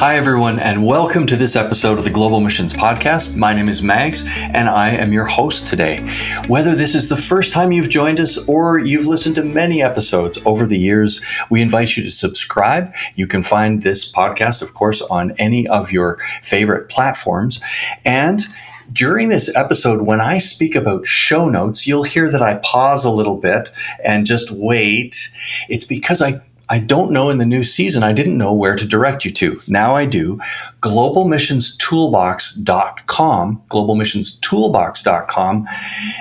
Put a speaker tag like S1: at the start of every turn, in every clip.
S1: Hi, everyone, and welcome to this episode of the Global Missions Podcast. My name is Mags, and I am your host today. Whether this is the first time you've joined us or you've listened to many episodes over the years, we invite you to subscribe. You can find this podcast, of course, on any of your favorite platforms. And during this episode, when I speak about show notes, you'll hear that I pause a little bit and just wait. It's because I don't know in the new season, I didn't know where to direct you to. Now I do. globalmissionstoolbox.com, globalmissionstoolbox.com.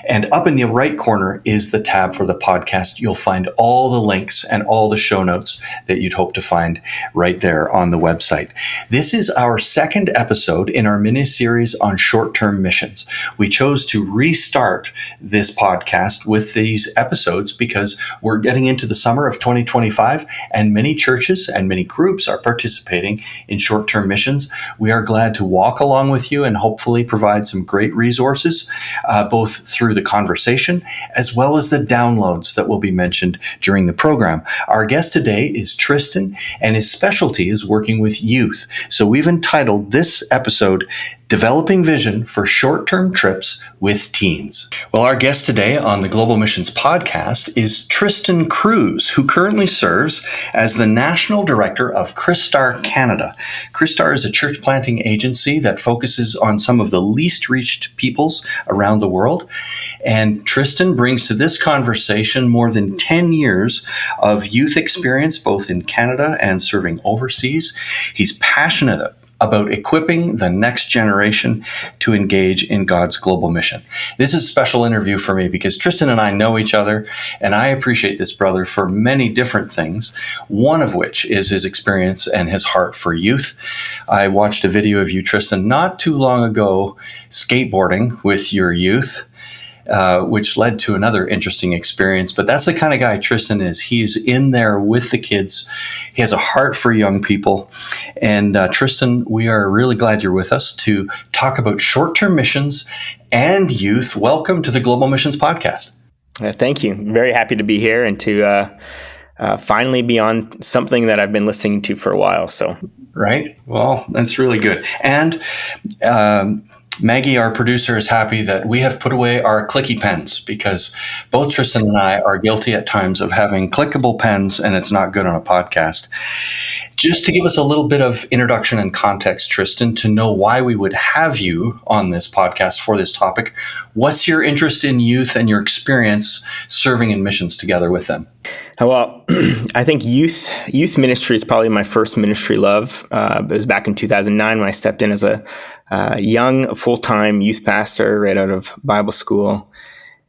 S1: And up in the right corner is the tab for the podcast. You'll find all the links and all the show notes that you'd hope to find right there on the website. This is our second episode in our mini-series on short-term missions. We chose to restart this podcast with these episodes because we're getting into the summer of 2025, and many churches and many groups are participating in short-term missions. We are glad to walk along with you and hopefully provide some great resources, both through the conversation as well as the downloads that will be mentioned during the program. Our guest today is Tristan, and his specialty is working with youth. So we've entitled this episode, Developing Vision for Short-Term Trips with Teens. Well, our guest today on the Global Missions Podcast is Tristan Kruse, who currently serves as the National Director of Kruse Canada. Kruse is a church planting agency that focuses on some of the least reached peoples around the world. And Tristan brings to this conversation more than 10 years of youth experience, both in Canada and serving overseas. He's passionate about equipping the next generation to engage in God's global mission. This is a special interview for me because Tristan and I know each other, and I appreciate this brother for many different things, one of which is his experience and his heart for youth. I watched a video of you, Tristan, not too long ago, skateboarding with your youth, which led to another interesting experience. But that's the kind of guy Tristan is. He's in there with the kids. He has a heart for young people. And Tristan, we are really glad you're with us to talk about short-term missions and youth. Welcome to the Global Missions Podcast.
S2: Thank you. Very happy to be here and to finally be on something that I've been listening to for a while. So,
S1: right. Well, that's really good. And Maggie, our producer, is happy that we have put away our clicky pens because both Tristan and I are guilty at times of having clickable pens, and it's not good on a podcast. Just to give us a little bit of introduction and context, Tristan, to know why we would have you on this podcast for this topic, what's your interest in youth and your experience serving in missions together with them?
S2: Well, I think youth ministry is probably my first ministry love. It was back in 2009 when I stepped in as a young full-time youth pastor right out of Bible school.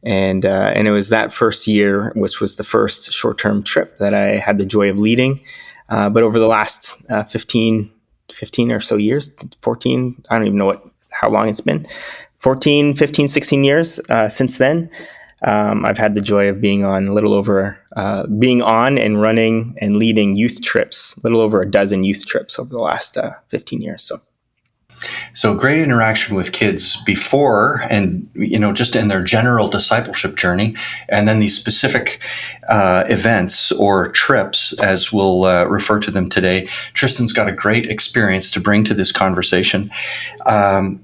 S2: And it was that first year, which was the first short-term trip that I had the joy of leading. But over the last 15 or so years, 14, I don't even know how long it's been, 14, 15, 16 years since then, I've had the joy of being on and running and leading youth trips, a little over a dozen youth trips over the last 15 years.
S1: So great interaction with kids before and, just in their general discipleship journey. And then these specific events or trips, as we'll refer to them today. Tristan's got a great experience to bring to this conversation.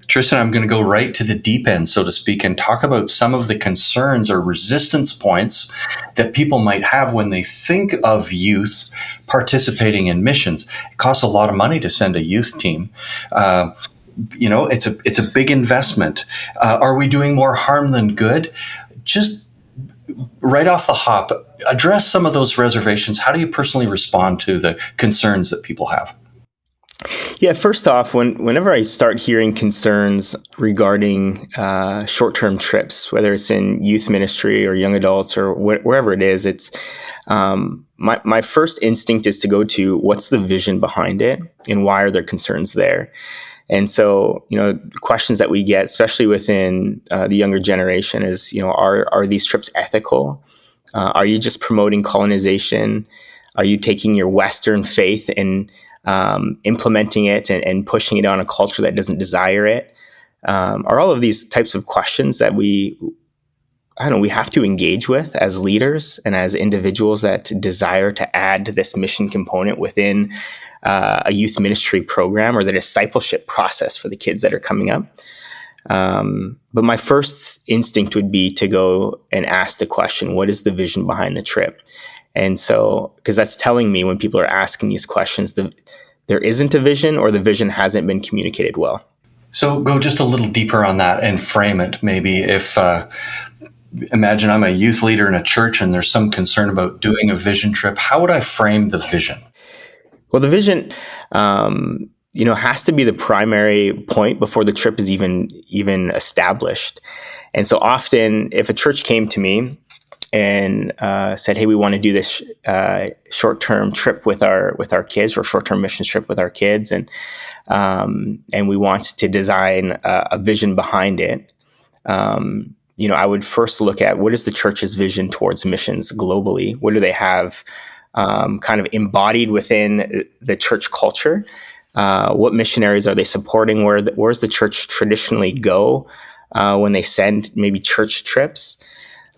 S1: Tristan, I'm going to go right to the deep end, so to speak, and talk about some of the concerns or resistance points that people might have when they think of youth participating in missions. It costs a lot of money to send a youth team. It's a big investment. Are we doing more harm than good? Just right off the hop, address some of those reservations. How do you personally respond to the concerns that people have?
S2: Yeah, first off, whenever I start hearing concerns regarding short-term trips, whether it's in youth ministry or young adults or wherever it is, it's my first instinct is to go to what's the vision behind it and why are there concerns there? And so, questions that we get, especially within the younger generation, is, are these trips ethical? Are you just promoting colonization? Are you taking your Western faith and implementing it and pushing it on a culture that doesn't desire it? Are all of these types of questions that we have to engage with as leaders and as individuals that desire to add this mission component within a youth ministry program or the discipleship process for the kids that are coming up. But my first instinct would be to go and ask the question, what is the vision behind the trip? And so, because that's telling me when people are asking these questions, there isn't a vision or the vision hasn't been communicated well.
S1: So go just a little deeper on that and frame it. Maybe if, imagine I'm a youth leader in a church and there's some concern about doing a vision trip, how would I frame the vision?
S2: Well, the vision, has to be the primary point before the trip is even established. And so often if a church came to me and said, hey, we want to do this short-term trip with our kids, or short-term missions trip with our kids, and we want to design a vision behind it, I would first look at what is the church's vision towards missions globally? What do they have kind of embodied within the church culture? What missionaries are they supporting? Where's the church traditionally go when they send maybe church trips?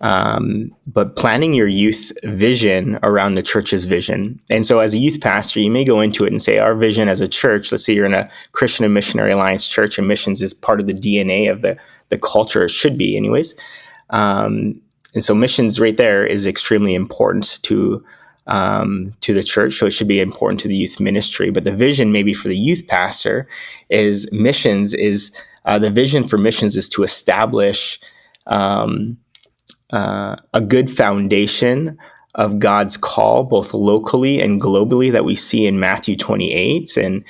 S2: But planning your youth vision around the church's vision. And so as a youth pastor, you may go into it and say, our vision as a church, let's say you're in a Christian and Missionary Alliance church and missions is part of the DNA of the culture. It should be anyways. And so missions right there is extremely important to the church. So it should be important to the youth ministry. But the vision maybe for the youth pastor is missions is, the vision for missions is to establish a good foundation of God's call, both locally and globally, that we see in Matthew 28, and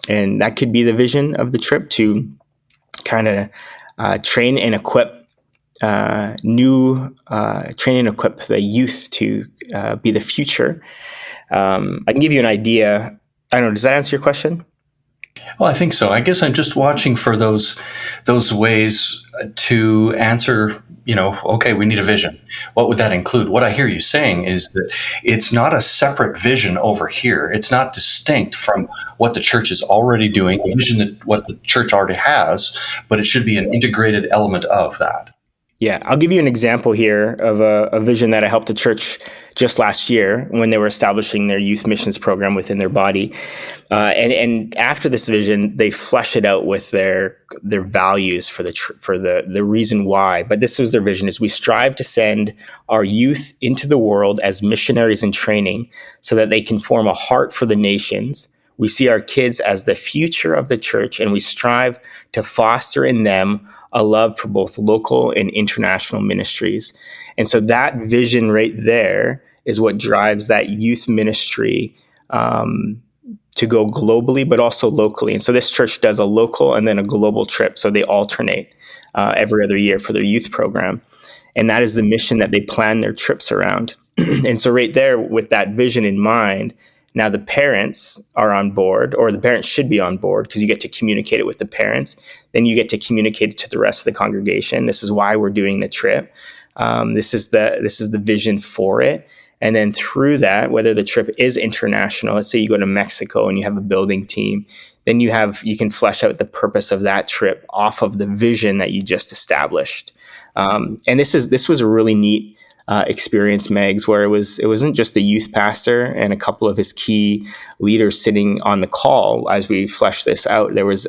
S2: that could be the vision of the trip, to kind of train and equip the youth to be the future. I can give you an idea. I don't know. Does that answer your question?
S1: Well, I think so. I guess I'm just watching for those ways to answer, okay, we need a vision. What would that include? What I hear you saying is that it's not a separate vision over here. It's not distinct from what the church is already doing, the vision that what the church already has, but it should be an integrated element of that.
S2: Yeah, I'll give you an example here of a vision that I helped the church just last year when they were establishing their youth missions program within their body. And after this vision, they flesh it out with their values for the reason why. But this was their vision: is we strive to send our youth into the world as missionaries in training, so that they can form a heart for the nations. We see our kids as the future of the church, and we strive to foster in them a love for both local and international ministries. And so that vision right there is what drives that youth ministry to go globally, but also locally. And so this church does a local and then a global trip. So they alternate every other year for their youth program. And that is the mission that they plan their trips around. And so right there, with that vision in mind, now the parents are on board, or the parents should be on board, because you get to communicate it with the parents. Then you get to communicate it to the rest of the congregation. This is why we're doing the trip. This is the vision for it. And then through that, whether the trip is international, let's say you go to Mexico and you have a building team, then you can flesh out the purpose of that trip off of the vision that you just established. And this was a really neat experience, Megs, where it wasn't just the youth pastor and a couple of his key leaders sitting on the call as we fleshed this out. There was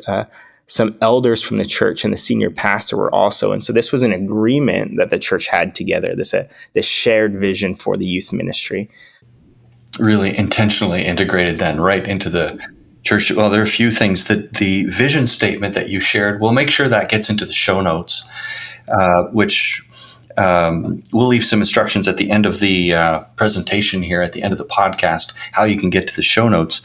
S2: some elders from the church, and the senior pastor were also. And so this was an agreement that the church had together, this shared vision for the youth ministry.
S1: Really intentionally integrated then right into the church. Well, there are a few things that the vision statement that you shared, we'll make sure that gets into the show notes, which we'll leave some instructions at the end of the presentation here, at the end of the podcast, how you can get to the show notes.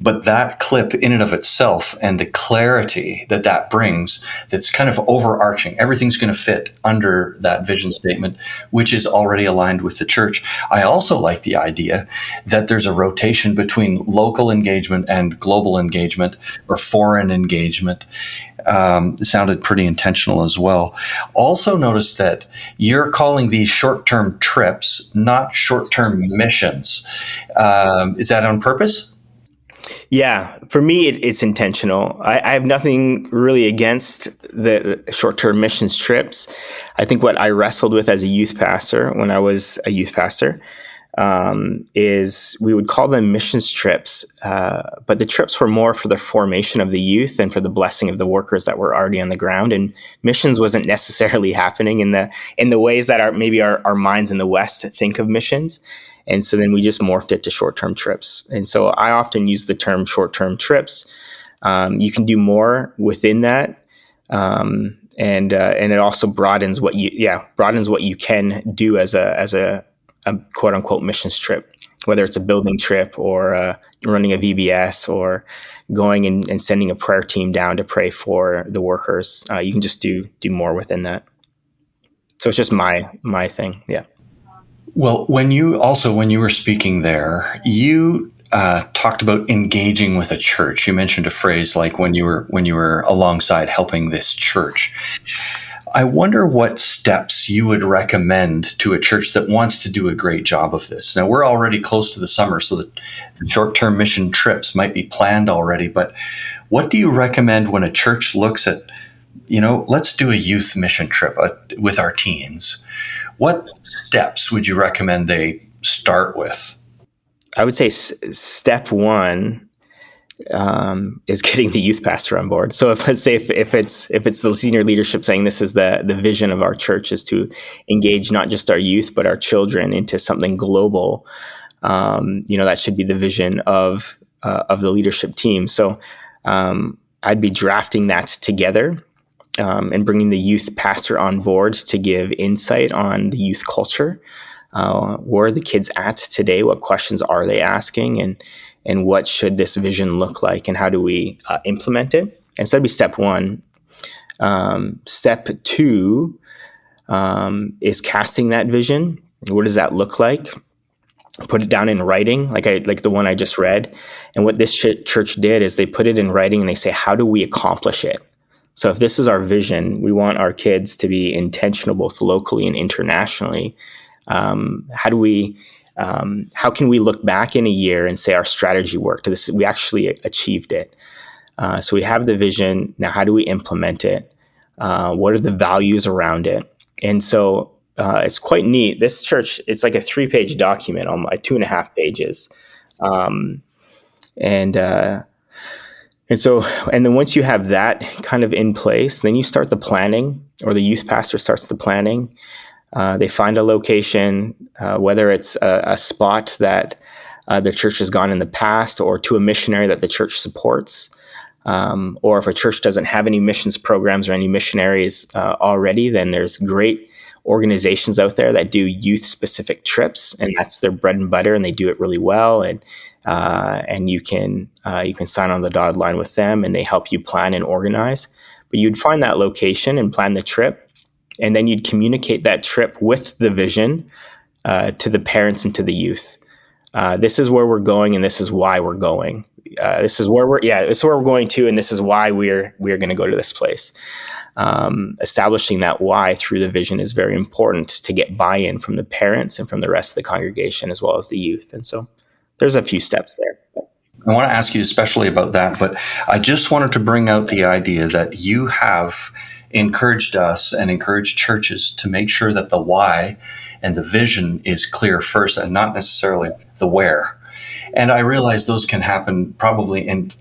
S1: But that clip in and of itself, and the clarity that brings, that's kind of overarching. Everything's going to fit under that vision statement, which is already aligned with the church. I also like the idea that there's a rotation between local engagement and global engagement, or foreign engagement. It sounded pretty intentional as well. Also notice that you're calling these short-term trips, not short-term missions. Is that on purpose?
S2: Yeah, for me, it's intentional. I have nothing really against the short-term missions trips. I think what I wrestled with as a youth pastor, when I was a youth pastor, is we would call them missions trips, but the trips were more for the formation of the youth and for the blessing of the workers that were already on the ground. And missions wasn't necessarily happening in the ways that our minds in the West think of missions. And so then we just morphed it to short-term trips. And so I often use the term short-term trips. You can do more within that. And it also broadens what you can do as a quote unquote missions trip, whether it's a building trip or running a VBS or going and sending a prayer team down to pray for the workers. You can just do more within that. So it's just my thing. Yeah.
S1: Well, when you were speaking there, you talked about engaging with a church. You mentioned a phrase like when you were alongside helping this church. I wonder what steps you would recommend to a church that wants to do a great job of this. Now, we're already close to the summer, so the short-term mission trips might be planned already, but what do you recommend when a church looks at, let's do a youth mission trip with our teens? What steps would you recommend they start with?
S2: I would say step one is getting the youth pastor on board. So if it's the senior leadership saying this is the vision of our church is to engage not just our youth but our children into something global, that should be the vision of the leadership team. So I'd be drafting that together and bringing the youth pastor on board to give insight on the youth culture. Where are the kids at today? What questions are they asking? And what should this vision look like? And how do we implement it? And so that'd be step one. Step two is casting that vision. What does that look like? Put it down in writing, like the one I just read. And what this church did is they put it in writing and they say, how do we accomplish it? So if this is our vision, we want our kids to be intentional both locally and internationally. How can we look back in a year and say our strategy worked? We actually achieved it. So we have the vision. Now, how do we implement it? What are the values around it? And so it's quite neat. This church, it's like a 3-page document on 2.5 pages. And then once you have that kind of in place, then you start the planning, or the youth pastor starts the planning. They find a location, whether it's a spot that the church has gone in the past or to a missionary that the church supports. Or if a church doesn't have any missions programs or any missionaries already, then there's great organizations out there that do youth-specific trips, and that's their bread and butter, and they do it really well. And you can sign on the dotted line with them, and they help you plan and organize. But you'd find that location and plan the trip, and then you'd communicate that trip with the vision to the parents and to the youth. This is where we're going, and this is why we're going. This is where we're going to, and this is why we're going to go to this place. Establishing that why through the vision is very important to get buy-in from the parents and from the rest of the congregation as well as the youth. And so there's a few steps there.
S1: I want to ask you especially about that, but I just wanted to bring out the idea that you have encouraged us and encouraged churches to make sure that the why and the vision is clear first and not necessarily the where. And I realize those can happen probably in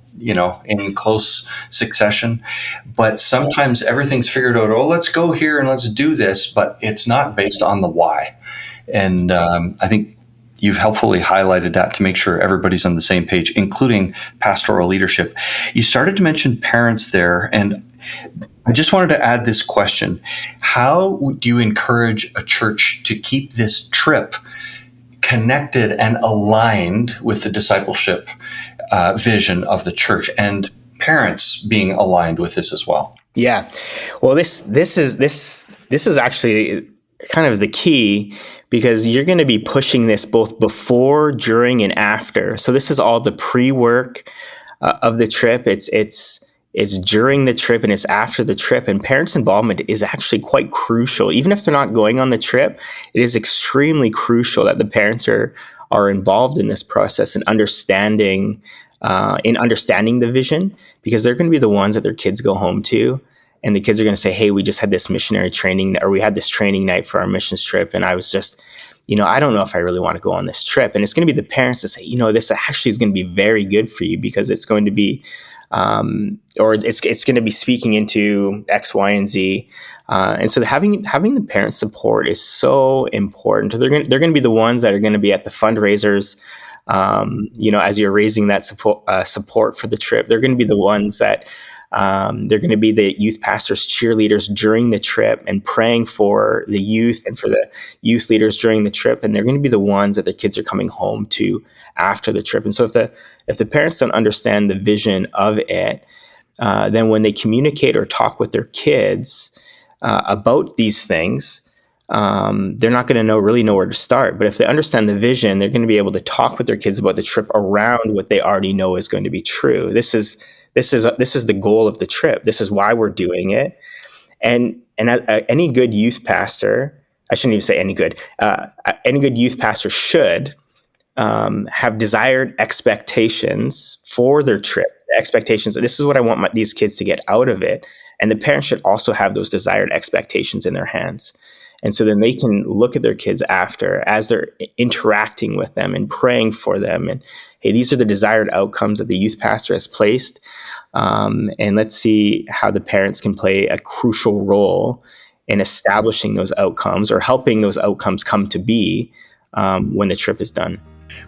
S1: close succession, but sometimes everything's figured out. Oh, let's go here and let's do this, but it's not based on the why. And I think you've helpfully highlighted that to make sure everybody's on the same page, including pastoral leadership. You started to mention parents there, and I just wanted to add this question. How do you encourage a church to keep this trip connected and aligned with the discipleship vision of the church, and parents being aligned with this as well?
S2: Yeah. Well, this is actually kind of the key, because you're going to be pushing this both before, during, and after. So this is all the pre-work of the trip. It's during the trip and it's after the trip. And parents' involvement is actually quite crucial. Even if they're not going on the trip, it is extremely crucial that the parents are involved in this process and understanding the vision, because they're going to be the ones that their kids go home to. and the kids are going to say, hey, we just had this missionary training, or we had this training night for our missions trip, and I was just, I don't know if I really want to go on this trip. And it's going to be the parents that say, this actually is going to be very good for you, because it's going to be, or it's going to be speaking into X, Y, and Z. And so having the parent support is so important. They're going to be the ones that are going to be at the fundraisers. As you're raising that support for the trip, they're going to be the ones that they're going to be the youth pastors, cheerleaders during the trip, and praying for the youth and for the youth leaders during the trip. And they're going to be the ones that the kids are coming home to after the trip. And so if the parents don't understand the vision of it, then when they communicate or talk with their kids about these things, they're not going to really know where to start. But if they understand the vision, they're going to be able to talk with their kids about the trip around what they already know is going to be true. This is the goal of the trip. This is why we're doing it. And any good youth pastor, I shouldn't even say any good youth pastor should have desired expectations for their trip. Expectations. This is what I want these kids to get out of it. And the parents should also have those desired expectations in their hands. And so then they can look at their kids after, as they're interacting with them and praying for them. And hey, these are the desired outcomes that the youth pastor has placed. And let's see how the parents can play a crucial role in establishing those outcomes, or helping those outcomes come to be when the trip is done.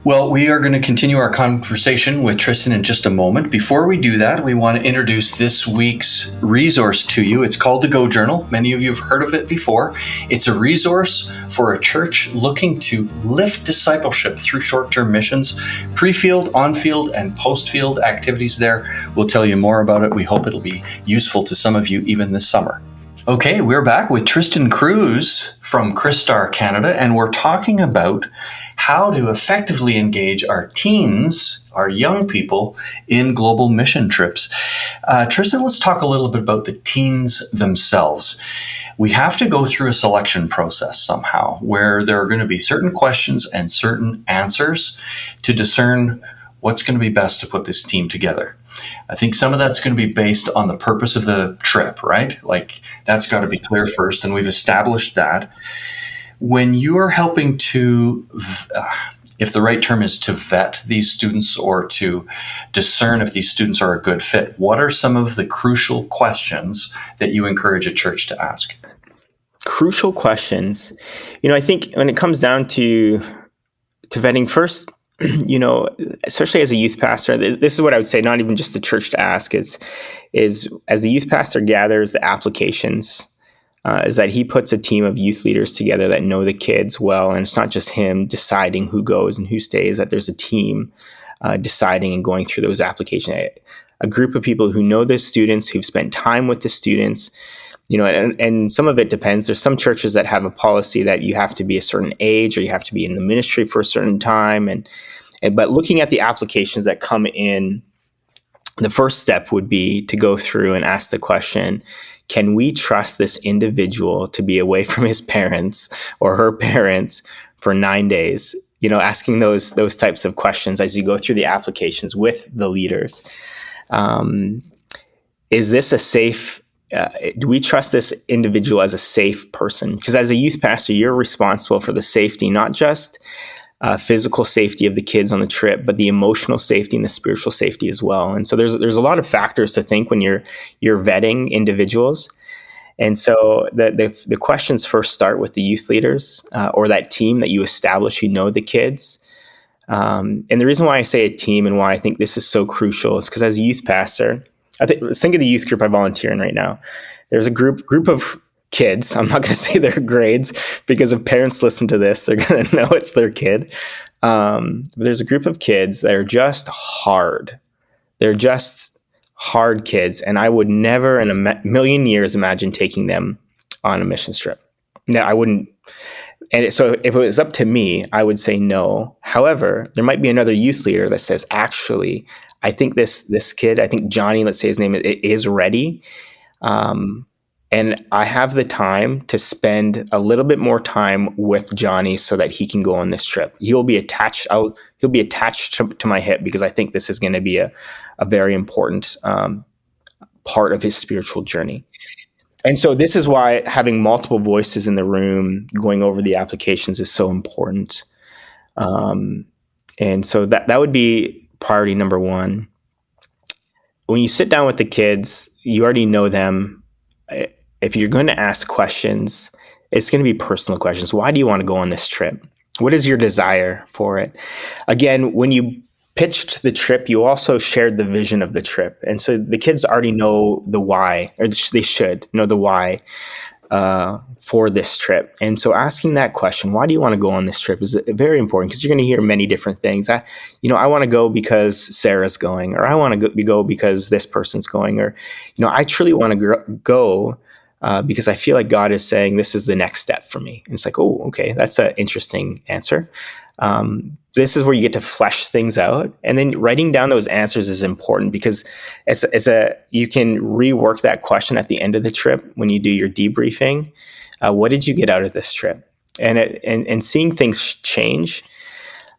S1: Well, we are going to continue our conversation with Tristan in just a moment. Before we do that, we want to introduce this week's resource to you. It's called the Go Journal. Many of you have heard of it before. It's a resource for a church looking to lift discipleship through short-term missions, pre-field, on-field, and post-field activities there. We'll tell you more about it. We hope it'll be useful to some of you even this summer. Okay, we're back with Tristan Kruse from Kruse Canada, and we're talking about how to effectively engage our teens, our young people, in global mission trips. Tristan, let's talk a little bit about the teens themselves. We have to go through a selection process somehow, where there are going to be certain questions and certain answers to discern what's going to be best to put this team together. I think some of that's going to be based on the purpose of the trip, right? Like, that's got to be clear first, and we've established that. When you are helping to, if the right term is to vet these students, or to discern if these students are a good fit, what are some of the crucial questions that you encourage a church to ask?
S2: Crucial questions. I think when it comes down to vetting, first, especially as a youth pastor, this is what I would say, not even just the church to ask, is as the youth pastor gathers the applications, is that he puts a team of youth leaders together that know the kids well. And it's not just him deciding who goes and who stays, that there's a team deciding and going through those applications. A group of people who know the students, who've spent time with the students, and some of it depends. There's some churches that have a policy that you have to be a certain age, or you have to be in the ministry for a certain time. But looking at the applications that come in, the first step would be to go through and ask the question, can we trust this individual to be away from his parents or her parents for 9 days? Asking those types of questions as you go through the applications with the leaders. Is this a safe, do we trust this individual as a safe person? Because as a youth pastor, you're responsible for the safety, not just physical safety of the kids on the trip, but the emotional safety and the spiritual safety as well. And so there's a lot of factors to think when you're vetting individuals. And so the questions first start with the youth leaders or that team that you establish who know the kids. And the reason why I say a team and why I think this is so crucial is because as a youth pastor, think of the youth group I volunteer in right now. There's a group of kids. I'm not going to say their grades, because if parents listen to this, they're going to know it's their kid. But there's a group of kids that are just hard. They're just hard kids. And I would never in a million years imagine taking them on a mission trip. No, I wouldn't. And so if it was up to me, I would say no. However, there might be another youth leader that says, actually, I think this kid, I think Johnny, let's say his name is ready. And I have the time to spend a little bit more time with Johnny so that he can go on this trip. He'll be attached to my hip, because I think this is going to be a very important part of his spiritual journey. And so this is why having multiple voices in the room going over the applications is so important. And so that would be priority number one. When you sit down with the kids, you already know them. If you're going to ask questions, it's going to be personal questions. Why do you want to go on this trip? What is your desire for it? Again, when you pitched the trip, you also shared the vision of the trip. And so the kids already know the why, or they should know the why for this trip. And so asking that question, why do you want to go on this trip, is very important, because you're going to hear many different things. I want to go because Sarah's going, or I want to go because this person's going, or, I truly want to go because I feel like God is saying this is the next step for me. And it's like, oh, okay, that's an interesting answer. This is where you get to flesh things out, and then writing down those answers is important, because you can rework that question at the end of the trip when you do your debriefing. What did you get out of this trip? And seeing things change.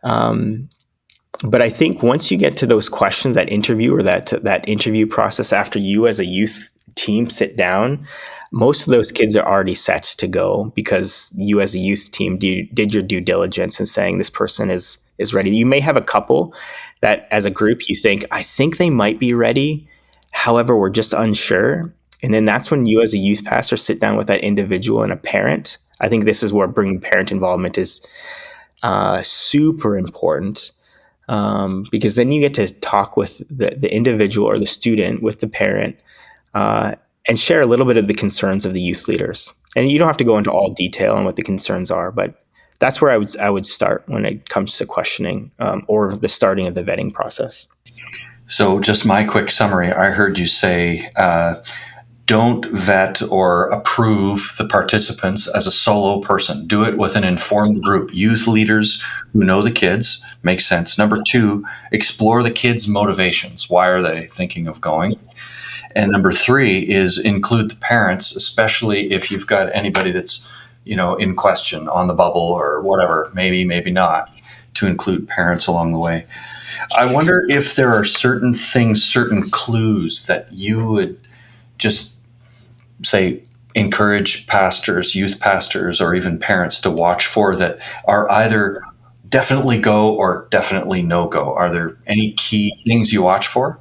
S2: But I think once you get to those questions, that interview, or that interview process after you as a youth team sit down, most of those kids are already set to go, because you as a youth team did your due diligence in saying this person is ready. You may have a couple that as a group you think, I think they might be ready. However, we're just unsure. And then that's when you as a youth pastor sit down with that individual and a parent. I think this is where bringing parent involvement is super important. Because then you get to talk with the individual or the student with the parent, and share a little bit of the concerns of the youth leaders. And you don't have to go into all detail on what the concerns are, but that's where I would start when it comes to questioning, or the starting of the vetting process.
S1: So just my quick summary, I heard you say, don't vet or approve the participants as a solo person. Do it with an informed group. Youth leaders who know the kids. Makes sense. Number 2, explore the kids' motivations. Why are they thinking of going? And number 3 is include the parents, especially if you've got anybody that's, in question on the bubble or whatever, maybe not, to include parents along the way. I wonder if there are certain things, certain clues that you would just say encourage pastors, youth pastors, or even parents to watch for, that are either definitely go or definitely no go. Are there any key things you watch for?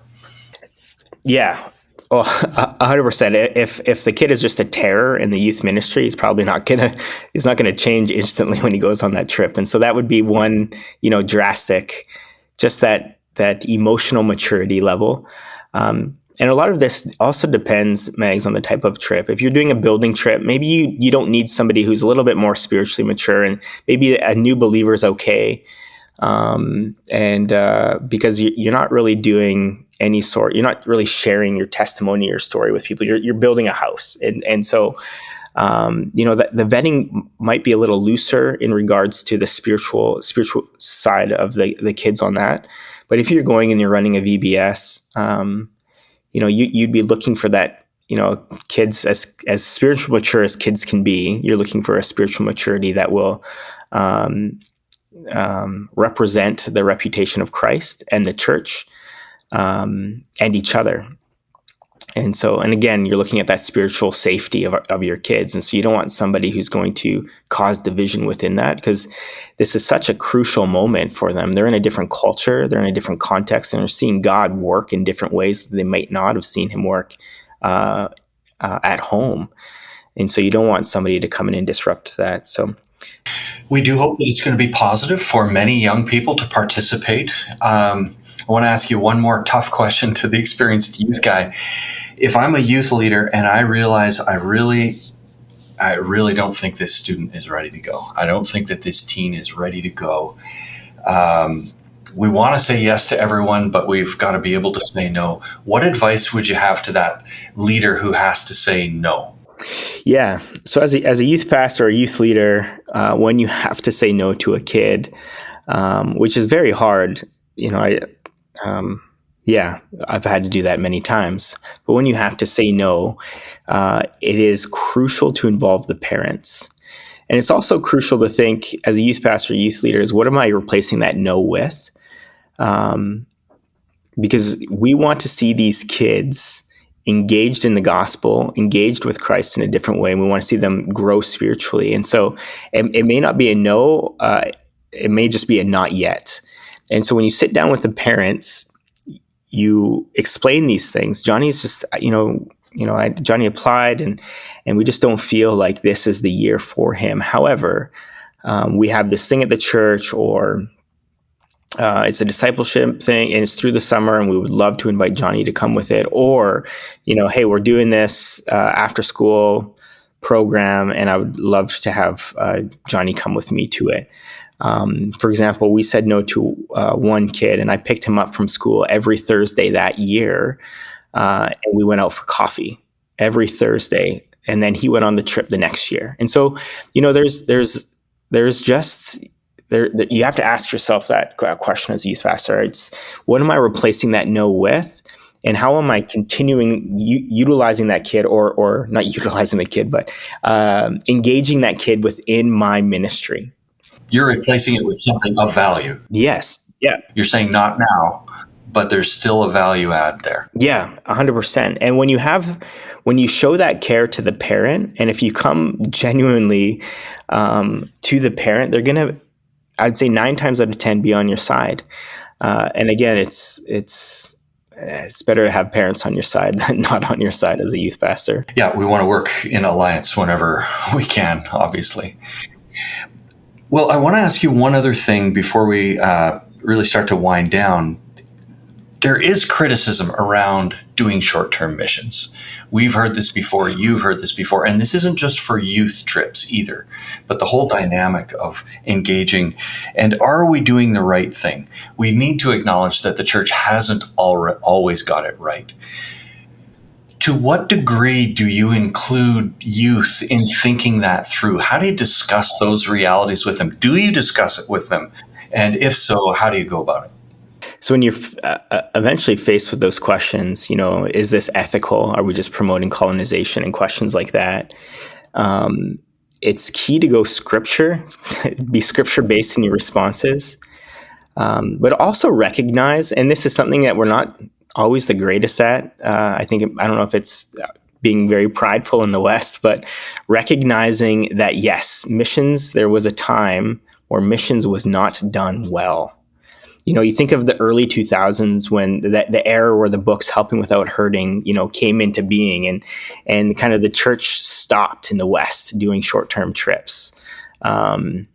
S2: Yeah. Well, 100%. If the kid is just a terror in the youth ministry, he's not gonna change instantly when he goes on that trip. And so that would be one, drastic, just that emotional maturity level. And a lot of this also depends, Megs, on the type of trip. If you're doing a building trip, maybe you don't need somebody who's a little bit more spiritually mature, and maybe a new believer is okay. Because you're not really doing you're not really sharing your testimony, your story with people. You're building a house. And so, the vetting might be a little looser in regards to the spiritual side of the kids on that. But if you're going and you're running a VBS, you'd be looking for that, kids as spiritual mature as kids can be. You're looking for a spiritual maturity that will represent the reputation of Christ and the church, and each other. And again, you're looking at that spiritual safety of your kids. And so you don't want somebody who's going to cause division within that, because this is such a crucial moment for them. They're in a different culture, they're in a different context, and they're seeing God work in different ways that they might not have seen him work at home. And so you don't want somebody to come in and disrupt that. So
S1: we do hope that it's going to be positive for many young people to participate. I want to ask you one more tough question to the experienced youth guy. If I'm a youth leader and I realize I really don't think this student is ready to go, I don't think that this teen is ready to go. We want to say yes to everyone, but we've got to be able to say no. What advice would you have to that leader who has to say no?
S2: Yeah. So as a youth pastor or a youth leader, when you have to say no to a kid, which is very hard, I've had to do that many times. But when you have to say no, it is crucial to involve the parents. And it's also crucial to think, as a youth pastor, youth leaders, what am I replacing that no with? Because we want to see these kids engaged in the gospel, engaged with Christ in a different way, and we want to see them grow spiritually. And so it may not be a no, it may just be a not yet. And so when you sit down with the parents, you explain these things. Johnny's just, Johnny applied, and we just don't feel like this is the year for him. However, we have this thing at the church, or it's a discipleship thing, and it's through the summer, and we would love to invite Johnny to come with it. Or, hey, we're doing this after school program, and I would love to have Johnny come with me to it. For example, we said no to one kid, and I picked him up from school every Thursday that year, and we went out for coffee every Thursday, and then he went on the trip the next year. And so, there's just you have to ask yourself that question as a youth pastor. It's, what am I replacing that no with? And how am I continuing utilizing that kid, or not utilizing the kid, but engaging that kid within my ministry?
S1: You're replacing it with something of value.
S2: Yes. Yeah.
S1: You're saying not now, but there's still a value add there.
S2: Yeah, 100%. And when you show that care to the parent, and if you come genuinely to the parent, they're going to, I'd say 9 times out of 10, be on your side. And again, it's better to have parents on your side than not on your side as a youth pastor.
S1: Yeah, we want to work in alliance whenever we can, obviously. Well, I want to ask you one other thing before we really start to wind down. There is criticism around doing short-term missions. We've heard this before, you've heard this before, and this isn't just for youth trips either, but the whole dynamic of engaging. And are we doing the right thing? We need to acknowledge that the church hasn't always got it right. To what degree do you include youth in thinking that through? How do you discuss those realities with them? Do you discuss it with them? And if so, how do you go about it?
S2: So when you're eventually faced with those questions, is this ethical? Are we just promoting colonization, and questions like that? It's key to go scripture, be scripture-based in your responses, but also recognize, and this is something that we're not always the greatest at. I don't know if it's being very prideful in the West, but recognizing that, yes, missions, there was a time where missions was not done well. You think of the early 2000s when the era where the books Helping Without Hurting, came into being, and kind of the church stopped in the West doing short-term trips. And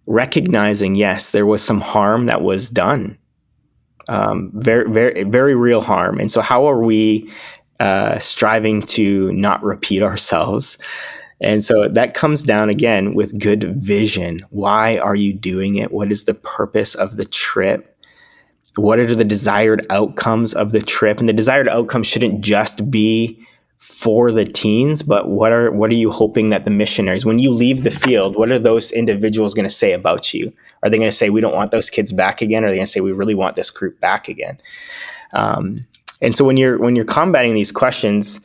S2: recognizing, yes, there was some harm that was done. Very, very, very real harm. And so how are we striving to not repeat ourselves? And so that comes down again with good vision. Why are you doing it? What is the purpose of the trip? What are the desired outcomes of the trip? And the desired outcome shouldn't just be for the teens, but what are you hoping that the missionaries, when you leave the field, what are those individuals going to say about you? Are they going to say, we don't want those kids back again? Or are they going to say, we really want this group back again? And so when you're combating these questions,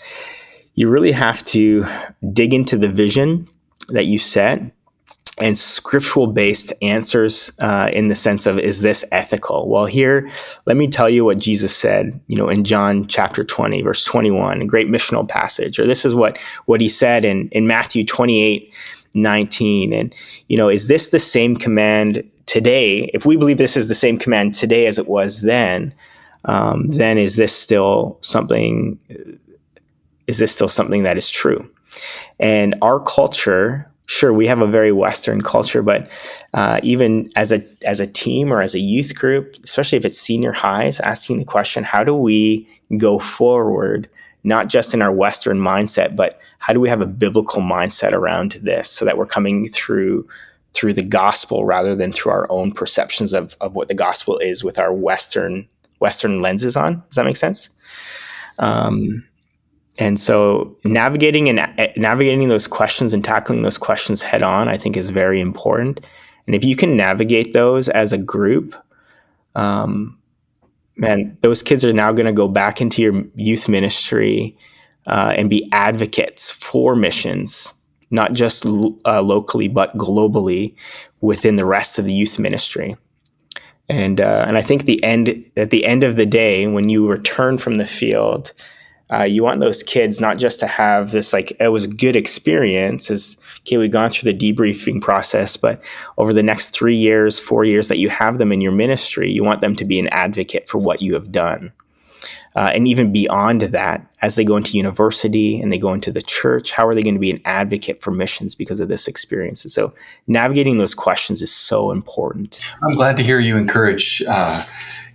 S2: you really have to dig into the vision that you set and scriptural-based answers in the sense of, is this ethical? Well, here, let me tell you what Jesus said, in John chapter 20, verse 21, a great missional passage. Or this is what he said in Matthew 28:19. And, is this the same command today? If we believe this is the same command today as it was then is this still something that is true? And our culture, sure, we have a very Western culture, but even as a team or as a youth group, especially if it's senior highs, asking the question, how do we go forward, not just in our Western mindset, but how do we have a biblical mindset around this so that we're coming through the gospel rather than through our own perceptions of what the gospel is with our Western lenses on? Does that make sense? And so navigating those questions and tackling those questions head on, I think, is very important. And if you can navigate those as a group, those kids are now going to go back into your youth ministry and be advocates for missions, not just locally, but globally within the rest of the youth ministry. And I think at the end of the day, when you return from the field, you want those kids not just to have this, like, it was a good experience, as okay, we've gone through the debriefing process, but over the next 3 years, 4 years that you have them in your ministry, you want them to be an advocate for what you have done. And even beyond that, as they go into university and they go into the church, how are they going to be an advocate for missions because of this experience? And so navigating those questions is so important.
S1: I'm glad to hear you encourage,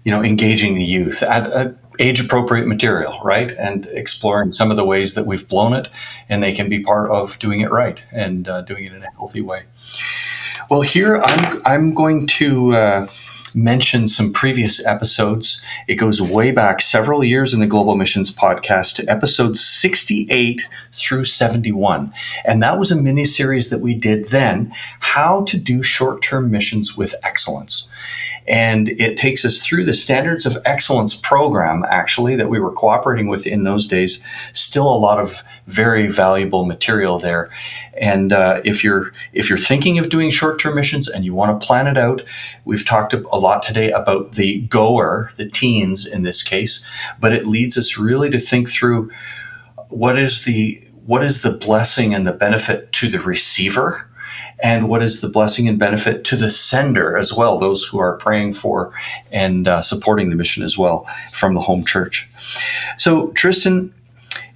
S1: engaging the youth at age-appropriate material, right? And exploring some of the ways that we've blown it, and they can be part of doing it right and doing it in a healthy way. Well, here I'm going to mention some previous episodes. It goes way back several years in the Global Missions podcast to episodes 68 through 71. And that was a mini-series that we did then, How to Do Short-Term Missions with Excellence. And it takes us through the Standards of Excellence program, actually, that we were cooperating with in those days. Still a lot of very valuable material there. And if you're thinking of doing short-term missions and you want to plan it out, we've talked a lot today about the goer, the teens in this case, but it leads us really to think through what is the blessing and the benefit to the receiver, and what is the blessing and benefit to the sender as well, those who are praying for and supporting the mission as well from the home church. So, Tristan,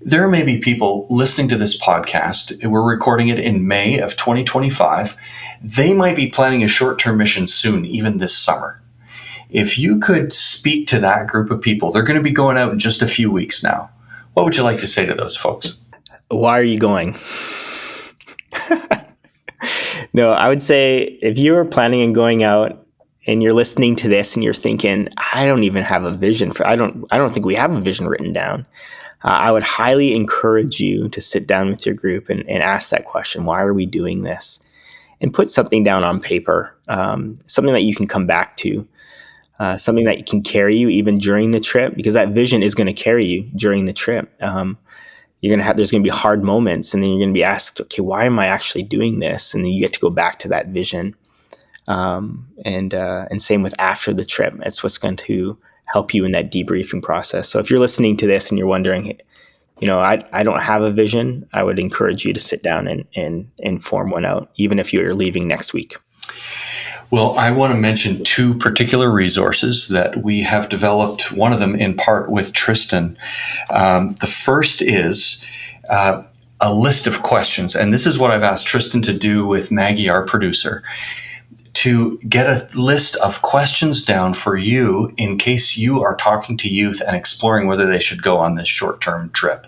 S1: there may be people listening to this podcast. We're recording it in May of 2025. They might be planning a short-term mission soon, even this summer. If you could speak to that group of people, they're going to be going out in just a few weeks now. What would you like to say to those folks?
S2: Why are you going? No, I would say if you are planning on going out and you're listening to this and you're thinking, I don't even have a vision I don't think we have a vision written down. I would highly encourage you to sit down with your group and ask that question. Why are we doing this? And put something down on paper, something that you can come back to, something that can carry you even during the trip, because that vision is going to carry you during the trip. There's going to be hard moments, and then you're going to be asked, okay, why am I actually doing this? And then you get to go back to that vision. And same with after the trip. It's what's going to help you in that debriefing process. So if you're listening to this and you're wondering, I don't have a vision, I would encourage you to sit down and form one out, even if you're leaving next week.
S1: Well, I want to mention two particular resources that we have developed, one of them in part with Tristan. The first is a list of questions, and this is what I've asked Tristan to do with Maggie, our producer, to get a list of questions down for you in case you are talking to youth and exploring whether they should go on this short-term trip.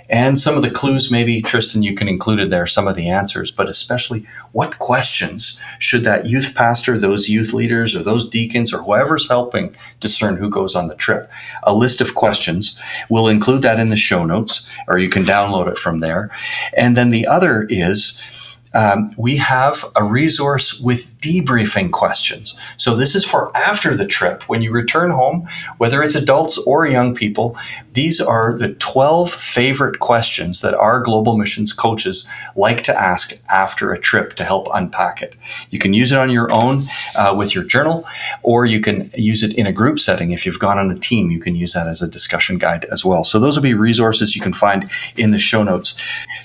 S1: And some of the clues, maybe, Tristan, you can include in there, some of the answers, but especially what questions should that youth pastor, those youth leaders, or those deacons, or whoever's helping discern who goes on the trip. A list of questions. We'll include that in the show notes, or you can download it from there. And then the other is we have a resource with debriefing questions. So this is for after the trip. When you return home, whether it's adults or young people, these are the 12 favorite questions that our global missions coaches like to ask after a trip to help unpack it. You can use it on your own with your journal, or you can use it in a group setting. If you've gone on a team, you can use that as a discussion guide as well. So those will be resources you can find in the show notes.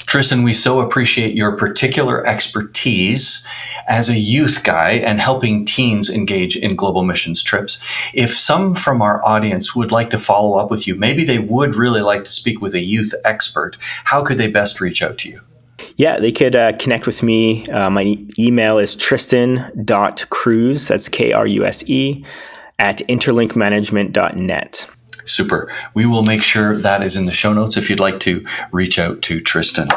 S1: Tristan, we so appreciate your particular expertise as a youth guy and helping teens engage in global missions trips. If some from our audience would like to follow up with you, maybe they would really like to speak with a youth expert, how could they best reach out to you?
S2: Yeah, they could connect with me. My email is tristan.kruse, that's Kruse, at interlinkmanagement.net.
S1: Super. We will make sure that is in the show notes if you'd like to reach out to Tristan.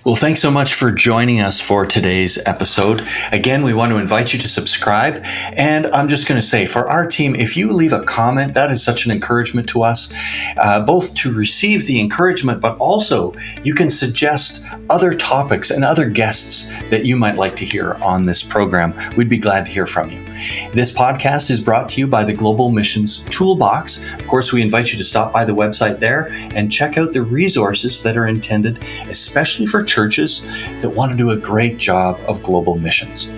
S1: Well, thanks so much for joining us for today's episode. Again, we want to invite you to subscribe. And I'm just going to say, for our team, if you leave a comment, that is such an encouragement to us, both to receive the encouragement, but also you can suggest other topics and other guests that you might like to hear on this program. We'd be glad to hear from you. This podcast is brought to you by the Global Missions Toolbox. Of course, we invite you to stop by the website there and check out the resources that are intended especially for churches that want to do a great job of global missions.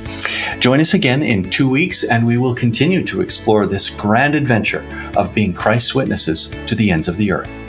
S1: Join us again in 2 weeks, and we will continue to explore this grand adventure of being Christ's witnesses to the ends of the earth.